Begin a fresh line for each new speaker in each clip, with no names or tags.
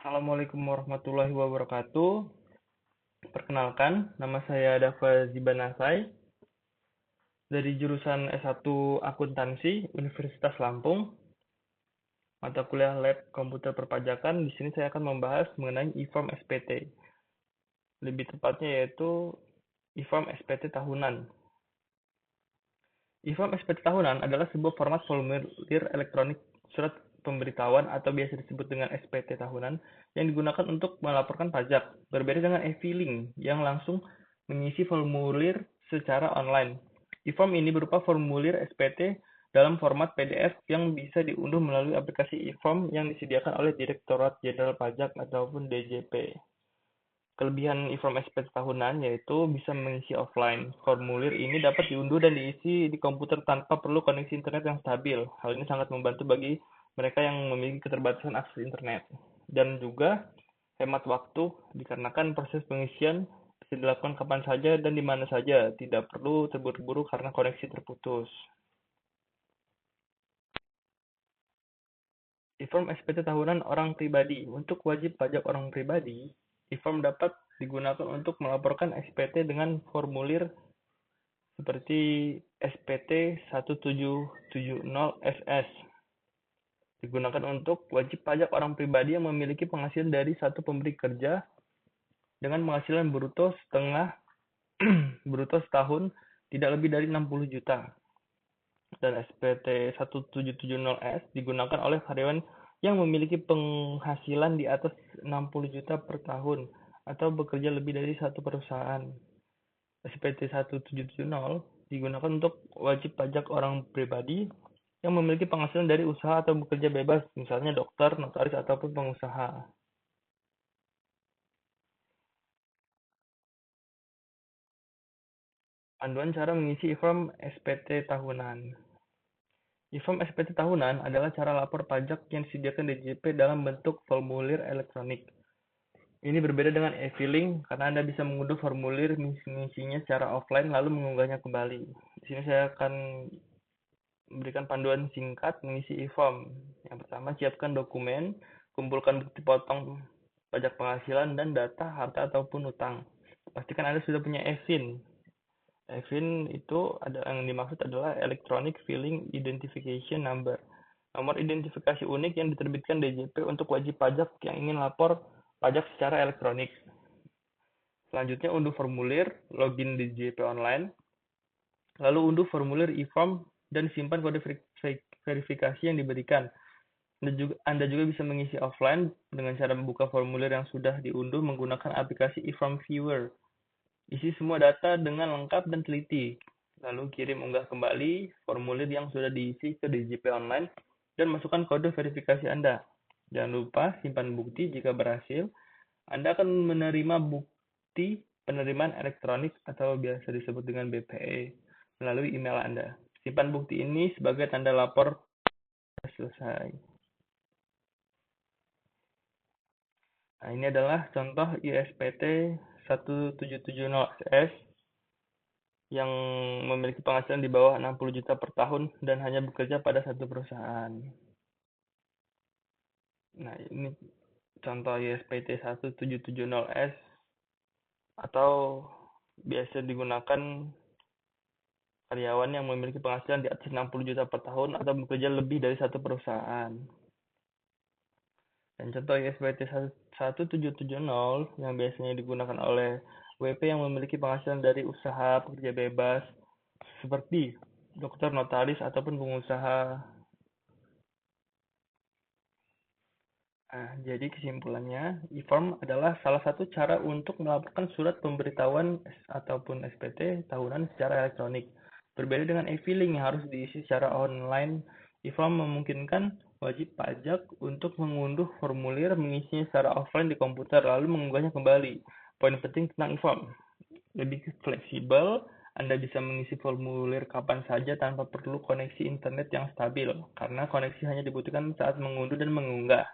Assalamualaikum warahmatullahi wabarakatuh. Perkenalkan, nama saya Dava Zibanasai dari jurusan S1 Akuntansi Universitas Lampung, mata kuliah Lab Komputer Perpajakan. Di sini saya akan membahas mengenai e-form SPT. Lebih tepatnya yaitu e-form SPT tahunan. E-form SPT tahunan adalah sebuah format formulir elektronik surat pemberitahuan atau biasa disebut dengan SPT tahunan yang digunakan untuk melaporkan pajak. Berbeda dengan e-filing yang langsung mengisi formulir secara online. E-form ini berupa formulir SPT dalam format PDF yang bisa diunduh melalui aplikasi e-form yang disediakan oleh Direktorat Jenderal Pajak ataupun DJP. Kelebihan e-form SPT tahunan yaitu bisa mengisi offline. Formulir ini dapat diunduh dan diisi di komputer tanpa perlu koneksi internet yang stabil. Hal ini sangat membantu bagi mereka yang memiliki keterbatasan akses internet. Dan juga hemat waktu dikarenakan proses pengisian bisa dilakukan kapan saja dan di mana saja. Tidak perlu terburu-buru karena koneksi terputus. E-form SPT tahunan orang pribadi. Untuk wajib pajak orang pribadi, e-form dapat digunakan untuk melaporkan SPT dengan formulir seperti SPT 1770SS. Digunakan untuk wajib pajak orang pribadi yang memiliki penghasilan dari satu pemberi kerja dengan penghasilan bruto setahun tidak lebih dari 60 juta. Dan SPT 1770S digunakan oleh karyawan yang memiliki penghasilan di atas 60 juta per tahun atau bekerja lebih dari satu perusahaan. SPT 1770 digunakan untuk wajib pajak orang pribadi yang memiliki penghasilan dari usaha atau bekerja bebas, misalnya dokter, notaris, ataupun pengusaha. Panduan cara mengisi e-form SPT tahunan. E-form SPT tahunan adalah cara lapor pajak yang disediakan DJP dalam bentuk formulir elektronik. Ini berbeda dengan e-filing karena Anda bisa mengunduh formulir mengisinya secara offline lalu mengunggahnya kembali. Di sini saya akan memberikan panduan singkat mengisi e-form. Yang pertama, siapkan dokumen, kumpulkan bukti potong pajak penghasilan dan data harta ataupun utang. Pastikan Anda sudah punya e-fin. E-fin itu yang dimaksud adalah Electronic Filing Identification Number. Nomor identifikasi unik yang diterbitkan DJP untuk wajib pajak yang ingin lapor pajak secara elektronik. Selanjutnya, unduh formulir, login di DJP online, lalu unduh formulir e-form dan simpan kode verifikasi yang diberikan. Anda juga bisa mengisi offline dengan cara membuka formulir yang sudah diunduh menggunakan aplikasi e-form viewer. Isi semua data dengan lengkap dan teliti. Lalu kirim unggah kembali formulir yang sudah diisi ke DJP online dan masukkan kode verifikasi Anda. Jangan lupa simpan bukti jika berhasil. Anda akan menerima bukti penerimaan elektronik atau biasa disebut dengan BPE melalui email Anda. Simpan bukti ini sebagai tanda lapor selesai. Nah, ini adalah contoh ISPT 1770S yang memiliki penghasilan di bawah 60 juta per tahun dan hanya bekerja pada satu perusahaan. Nah, ini contoh ISPT 1770S atau biasa digunakan karyawan yang memiliki penghasilan di atas 60 juta per tahun atau bekerja lebih dari satu perusahaan. Dan contoh ISPT 1770 yang biasanya digunakan oleh WP yang memiliki penghasilan dari usaha pekerja bebas seperti dokter, notaris, ataupun pengusaha. Nah, jadi kesimpulannya, e-form adalah salah satu cara untuk melaporkan surat pemberitahuan ataupun SPT tahunan secara elektronik. Berbeda dengan e-filing yang harus diisi secara online, e-form memungkinkan wajib pajak untuk mengunduh formulir mengisinya secara offline di komputer lalu mengunggahnya kembali. Poin penting tentang e-form, lebih fleksibel, Anda bisa mengisi formulir kapan saja tanpa perlu koneksi internet yang stabil, karena koneksi hanya dibutuhkan saat mengunduh dan mengunggah.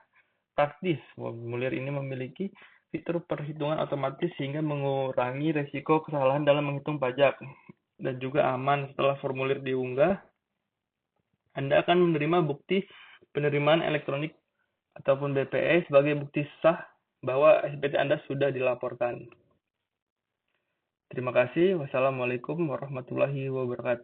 Praktis, formulir ini memiliki fitur perhitungan otomatis sehingga mengurangi resiko kesalahan dalam menghitung pajak. Dan juga aman setelah formulir diunggah, Anda akan menerima bukti penerimaan elektronik ataupun BPS sebagai bukti sah bahwa SPT Anda sudah dilaporkan. Terima kasih. Wassalamualaikum warahmatullahi wabarakatuh.